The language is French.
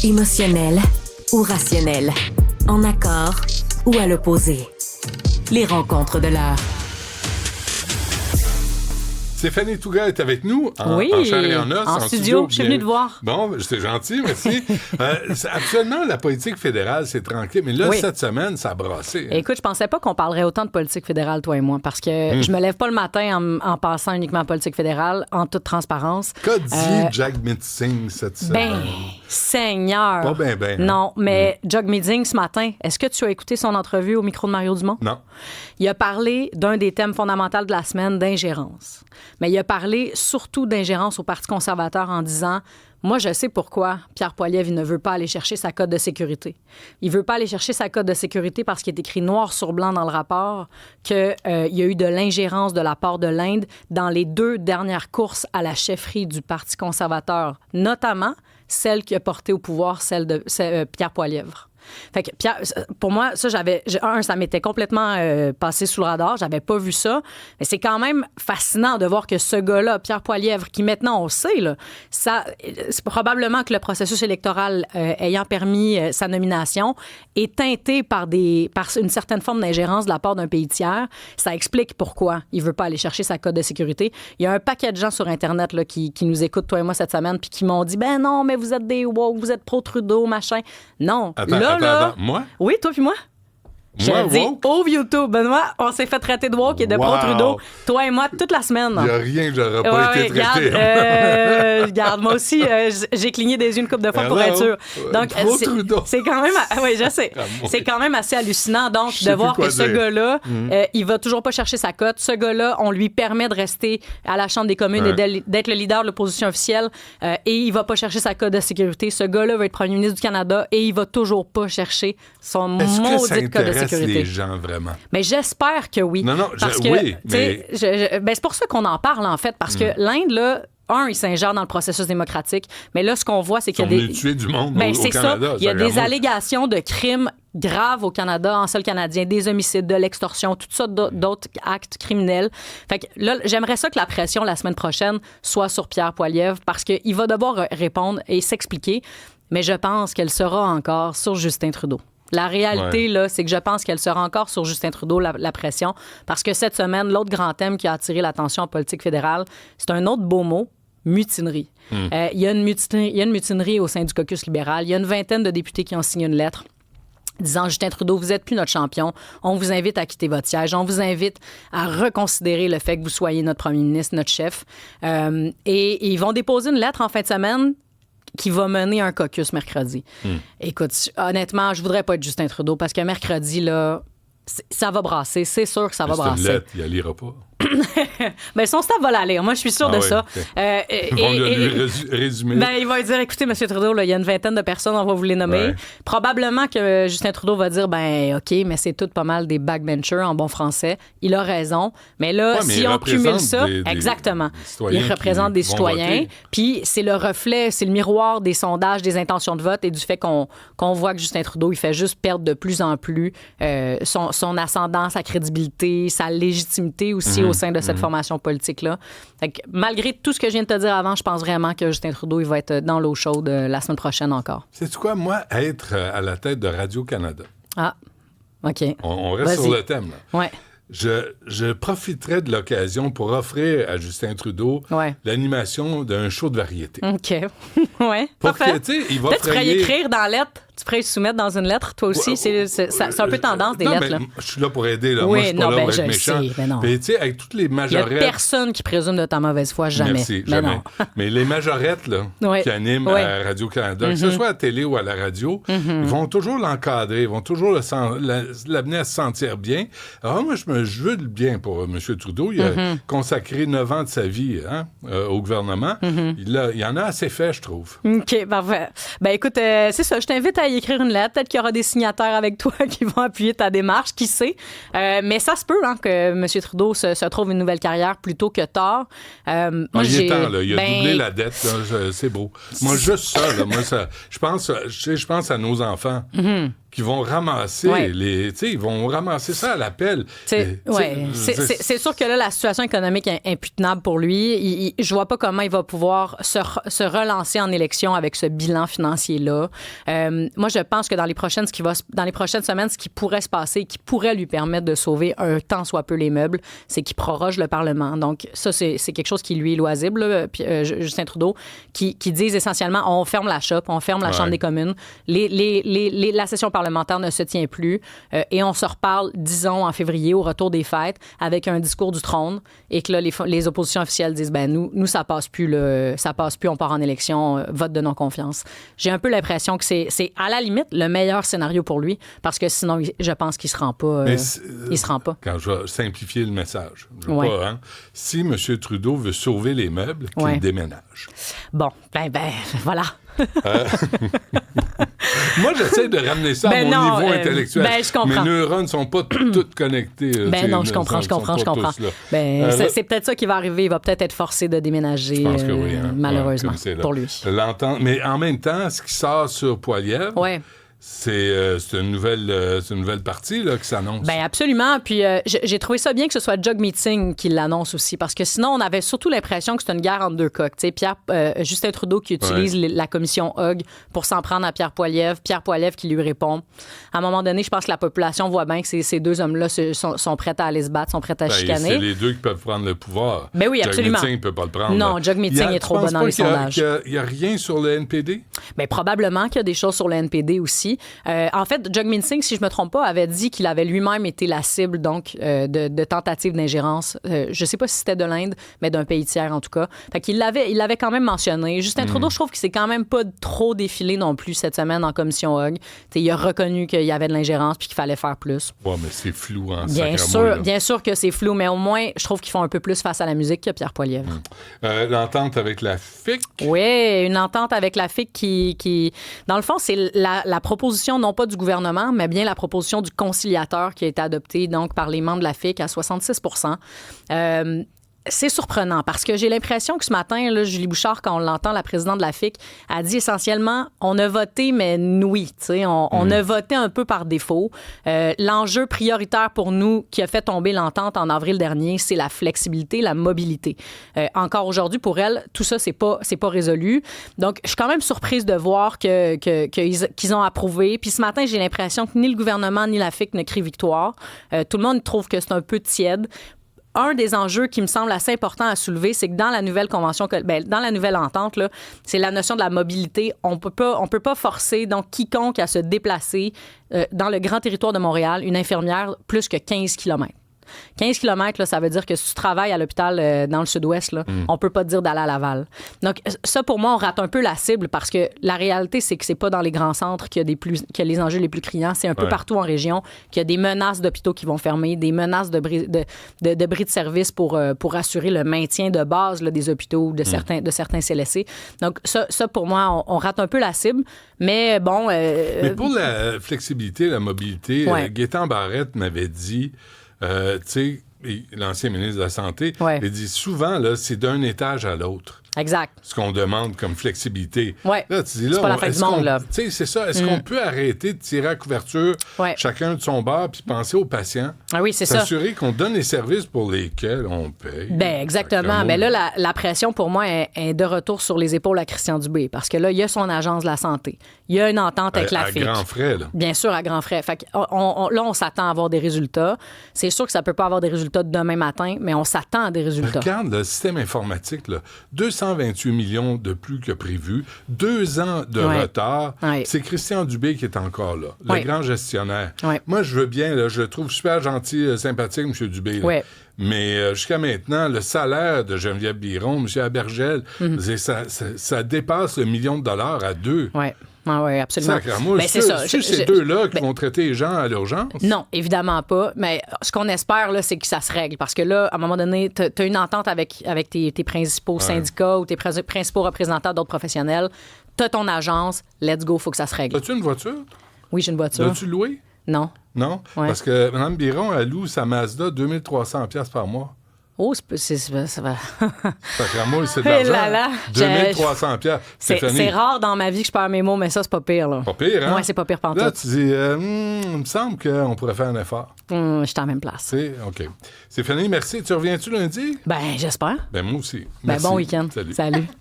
Émotionnel ou rationnel, en accord ou à l'opposé. Les rencontres de l'heure. Stéphanie Touga est avec nous en chair et en os. En studio. Je suis venue te voir. Bon, c'est gentil, merci. Actuellement, la politique fédérale, c'est tranquille, mais là, cette semaine, ça a brassé. Écoute, je pensais pas qu'on parlerait autant de politique fédérale, toi et moi, parce que je me lève pas le matin en passant uniquement à politique fédérale, en toute transparence. Qu'a dit Jagmeet Singh cette semaine? Seigneur! Pas bien. Non, mais Jagmeet Singh, ce matin, est-ce que tu as écouté son entrevue au micro de Mario Dumont? Non. Il a parlé d'un des thèmes fondamentaux de la semaine, d'ingérence. Mais il a parlé surtout d'ingérence au Parti conservateur en disant « Moi, je sais pourquoi Pierre Poilievre ne veut pas aller chercher sa cote de sécurité. Il veut pas aller chercher sa cote de sécurité parce qu'il est écrit noir sur blanc dans le rapport qu'il y a eu de l'ingérence de la part de l'Inde dans les 2 dernières courses à la chefferie du Parti conservateur, notamment celle qui a porté au pouvoir, celle de Pierre Poilievre. » Fait que Pierre, pour moi, ça, ça m'était complètement passé sous le radar. J'avais pas vu ça. Mais c'est quand même fascinant de voir que ce gars-là, Pierre Poilievre, qui maintenant, on sait, là, c'est probablement que le processus électoral ayant permis sa nomination est teinté par une certaine forme d'ingérence de la part d'un pays tiers. Ça explique pourquoi il veut pas aller chercher sa cote de sécurité. Il y a un paquet de gens sur Internet là, qui nous écoutent, toi et moi, cette semaine, puis qui m'ont dit « Ben non, mais vous êtes des woke, vous êtes pro-Trudeau, machin. » Non. Attends, moi? Oui, toi puis moi? Moi, je dis, ouvre YouTube, Benoît, on s'est fait traiter de woke et de pro-Trudeau, toi et moi, toute la semaine. Il n'y a rien que j'aurais pas été traité. Regarde, moi aussi, j'ai cligné des yeux une couple de fois pour être sûr. Donc, c'est quand même... Oui, je sais. C'est quand même assez hallucinant, donc, de voir que ce gars-là, il va toujours pas chercher sa cote. Ce gars-là, on lui permet de rester à la Chambre des communes et d'être le leader de l'opposition officielle et il va pas chercher sa cote de sécurité. Ce gars-là va être premier ministre du Canada et il va toujours pas chercher son maudite cote de sécurité. Les gens, vraiment. Mais j'espère que oui. Non, oui, mais... c'est pour ça qu'on en parle, en fait, parce que l'Inde, là, il s'ingère dans le processus démocratique, mais là, ce qu'on voit, c'est qu'il y a des... tuer du monde c'est au Canada. Ça. Il y a des allégations de crimes graves au Canada, en sol canadien, des homicides, de l'extorsion, toutes sortes d'autres actes criminels. Fait que là, j'aimerais ça que la pression, la semaine prochaine, soit sur Pierre Poilievre, parce qu'il va devoir répondre et s'expliquer, mais je pense qu'elle sera encore sur Justin Trudeau. La réalité, là, c'est que je pense qu'elle sera encore sur Justin Trudeau, la pression, parce que cette semaine, l'autre grand thème qui a attiré l'attention en politique fédérale, c'est un autre beau mot, mutinerie. Il y a une mutinerie au sein du caucus libéral. Il y a une vingtaine de députés qui ont signé une lettre disant « Justin Trudeau, vous n'êtes plus notre champion. On vous invite à quitter votre siège. On vous invite à reconsidérer le fait que vous soyez notre premier ministre, notre chef. » Et ils vont déposer une lettre en fin de semaine qui va mener un caucus mercredi. Écoute, honnêtement, je voudrais pas être Justin Trudeau parce que mercredi, là, ça va brasser. C'est sûr que ça va brasser. C'est une lettre, il ne lira pas. Ben, son staff va l'aller. Moi, je suis sûre de ça. Ils vont lui résumer. Ben, il va dire, écoutez, M. Trudeau, là, il y a une vingtaine de personnes, on va vous les nommer. Probablement que Justin Trudeau va dire, ben, OK, mais c'est tout pas mal des backbenchers en bon français. Il a raison. Mais là, si on cumule ça, exactement. Il représente des citoyens. Puis c'est le reflet, c'est le miroir des sondages, des intentions de vote et du fait qu'on voit que Justin Trudeau, il fait juste perdre de plus en plus son ascendant, sa crédibilité, sa légitimité aussi au sein de cette formation politique-là. Fait que, malgré tout ce que je viens de te dire avant, je pense vraiment que Justin Trudeau, il va être dans l'eau chaude la semaine prochaine encore. Sais-tu quoi? Moi, être à la tête de Radio-Canada. Ah, OK. On reste sur le thème, là. Ouais. Je profiterai de l'occasion pour offrir à Justin Trudeau l'animation d'un show de variété. OK. Oui, parfait. Il va peut-être tu pourrais y écrire dans la lettre. Tu pourrais y soumettre dans une lettre, toi aussi. C'est un peu tendance des lettres. Là. Je suis là pour aider. Là. Oui, moi, je suis pas là pour être méchant. Sais, mais non. Mais tu sais, avec toutes les majorettes... Il n'y a personne qui présume de ta mauvaise foi, jamais. Merci, mais jamais. Non. Mais les majorettes là, qui animent à Radio-Canada, que ce soit à la télé ou à la radio, ils vont toujours l'encadrer, ils vont toujours l'amener à se sentir bien. Alors moi, je veux le bien pour M. Trudeau. Il a consacré 9 ans de sa vie au gouvernement. Il y en a assez fait, je trouve. OK, parfait. Ben écoute, c'est ça, je t'invite à y écrire une lettre. Peut-être qu'il y aura des signataires avec toi qui vont appuyer ta démarche, qui sait. Mais ça se peut que M. Trudeau se trouve une nouvelle carrière plus tôt que tard. Moi, il est temps, là. Il a doublé la dette. Là. C'est beau. Moi, juste ça, là, je pense à nos enfants. qui vont ramasser ils vont ramasser ça à l'appel. C'est sûr que là, la situation économique est imputable pour lui. Je vois pas comment il va pouvoir se relancer en élection avec ce bilan financier-là. Moi, je pense que dans les prochaines semaines, ce qui pourrait se passer, qui pourrait lui permettre de sauver un tant soit peu les meubles, c'est qu'il proroge le Parlement. Donc, ça, c'est quelque chose qui lui est loisible, là, Justin Trudeau, qui disent essentiellement, on ferme la shop, on ferme la Chambre des communes. La session parlementaire ne se tient plus et on se reparle, disons, en février, au retour des fêtes, avec un discours du trône et que là, les oppositions officielles disent, nous, ça passe plus, on part en élection, vote de non-confiance. J'ai un peu l'impression que c'est à la limite le meilleur scénario pour lui parce que sinon, je pense qu'il se rend pas. Il se rend pas. Quand je vais simplifier le message, si M. Trudeau veut sauver les meubles, qu'il déménage. Bon, ben, voilà. Moi, j'essaie de ramener ça à mon niveau intellectuel. Je comprends. Mes neurones ne sont pas toutes connectés. Je comprends. C'est peut-être ça qui va arriver. Il va peut-être être forcé de déménager, je pense que oui, malheureusement, pour lui. Mais en même temps, ce qui sort sur Poilievre... C'est une nouvelle partie là, qui s'annonce. Bien, absolument. Puis j'ai trouvé ça bien que ce soit Jog Meeting qui l'annonce aussi, parce que sinon, on avait surtout l'impression que c'était une guerre entre deux coqs. Justin Trudeau qui utilise la commission Hogg pour s'en prendre à Pierre Poilievre qui lui répond. À un moment donné, je pense que la population voit bien que ces deux hommes-là sont prêts à aller se battre, sont prêts à chicaner. C'est les deux qui peuvent prendre le pouvoir. Ben oui, absolument. Jog Meeting ne peut pas le prendre. Non, Jog Meeting est trop bon dans les sondages. Il n'y a rien sur le NPD? Bien, probablement qu'il y a des choses sur le NPD aussi. En fait, Jagmeet Singh, si je me trompe pas, avait dit qu'il avait lui-même été la cible donc de tentatives d'ingérence. Je sais pas si c'était de l'Inde, mais d'un pays tiers en tout cas. Fait qu'il l'avait quand même mentionné. Justin Trudeau, je trouve qu'il s'est quand même pas trop défilé non plus cette semaine en commission Hogg. Il a reconnu qu'il y avait de l'ingérence puis qu'il fallait faire plus. Ouais, mais c'est flou en bien sûr que c'est flou, mais au moins, je trouve qu'ils font un peu plus face à la musique que Pierre Poilievre. L'entente avec la FIC? Oui, une entente avec la FIC qui dans le fond, c'est la proposition non pas du gouvernement, mais bien la proposition du conciliateur qui a été adoptée donc par les membres de la FIC à 66 %. C'est surprenant parce que j'ai l'impression que ce matin, là, Julie Bouchard, quand on l'entend, la présidente de la FIC, a dit essentiellement on a voté, mais oui. On a voté un peu par défaut. L'enjeu prioritaire pour nous qui a fait tomber l'entente en avril dernier, c'est la flexibilité, la mobilité. Encore aujourd'hui, pour elle, tout ça, c'est pas résolu. Donc, je suis quand même surprise de voir qu'ils ont approuvé. Puis ce matin, j'ai l'impression que ni le gouvernement ni la FIC ne crient victoire. Tout le monde trouve que c'est un peu tiède. Un des enjeux qui me semble assez important à soulever, c'est que dans la nouvelle convention, dans la nouvelle entente, là, c'est la notion de la mobilité. On peut pas forcer donc quiconque à se déplacer dans le grand territoire de Montréal, une infirmière, plus que 15 km. 15 km, là, ça veut dire que si tu travailles à l'hôpital dans le sud-ouest, là, on peut pas te dire d'aller à Laval. Donc, ça, pour moi, on rate un peu la cible parce que la réalité, c'est que c'est pas dans les grands centres qu'il y a les enjeux les plus criants. C'est un peu partout en région qu'il y a des menaces d'hôpitaux qui vont fermer, des menaces de bris de service pour assurer le maintien de base là, des hôpitaux ou de certains CLSC. Donc, ça pour moi, on rate un peu la cible. Mais bon... Mais pour la flexibilité, la mobilité, Gaétan Barrette m'avait dit... tu sais, l'ancien ministre de la Santé, il dit souvent, là, c'est d'un étage à l'autre. Exact. Ce qu'on demande comme flexibilité. Ouais. Là, tu dis, là, c'est pas la fin du monde, là. Tu sais, c'est ça. Est-ce qu'on peut arrêter de tirer à couverture chacun de son bord puis penser aux patients? Ah oui, c'est ça. S'assurer qu'on donne les services pour lesquels on paye. Ben exactement. Mais là, la pression, pour moi, est de retour sur les épaules à Christian Dubé. Parce que là, il y a son agence de la santé. Il y a une entente avec la FIC. À grands frais, là. Bien sûr, à grands frais. Fait que là, on s'attend à avoir des résultats. C'est sûr que ça peut pas avoir des résultats demain matin, mais on s'attend à des résultats. Regarde le système informatique, là. 228 millions de plus que prévu, 2 ans de retard. C'est Christian Dubé qui est encore là, le grand gestionnaire. Moi, je veux bien, là, je le trouve super gentil, sympathique, M. Dubé. Mais jusqu'à maintenant, le salaire de Geneviève Biron, M. Abergel, ça dépasse le $1 million à 2. Oui, absolument. Sacrément. C'est ces deux-là qui vont traiter les gens à l'urgence? Non, évidemment pas. Mais ce qu'on espère, là, c'est que ça se règle. Parce que là, à un moment donné, tu as une entente avec tes principaux syndicats ou tes principaux représentants d'autres professionnels. Tu as ton agence. Let's go, il faut que ça se règle. As-tu une voiture? Oui, j'ai une voiture. L'as-tu louée? Non. Non? Parce que Mme Biron, elle loue sa Mazda 2300$ par mois. Oh, ça va. Sacramouille, c'est de l'argent. 2300 $. C'est rare dans ma vie que je perds mes mots, mais ça, c'est pas pire. Là. Pas pire, hein? Ouais, c'est pas pire pantoute. Là, tu dis, il me semble qu'on pourrait faire un effort. Je suis en même place. C'est OK. Stéphanie, merci. Tu reviens-tu lundi? Ben, j'espère. Ben, moi aussi. Ben, bon week-end. Salut. Salut.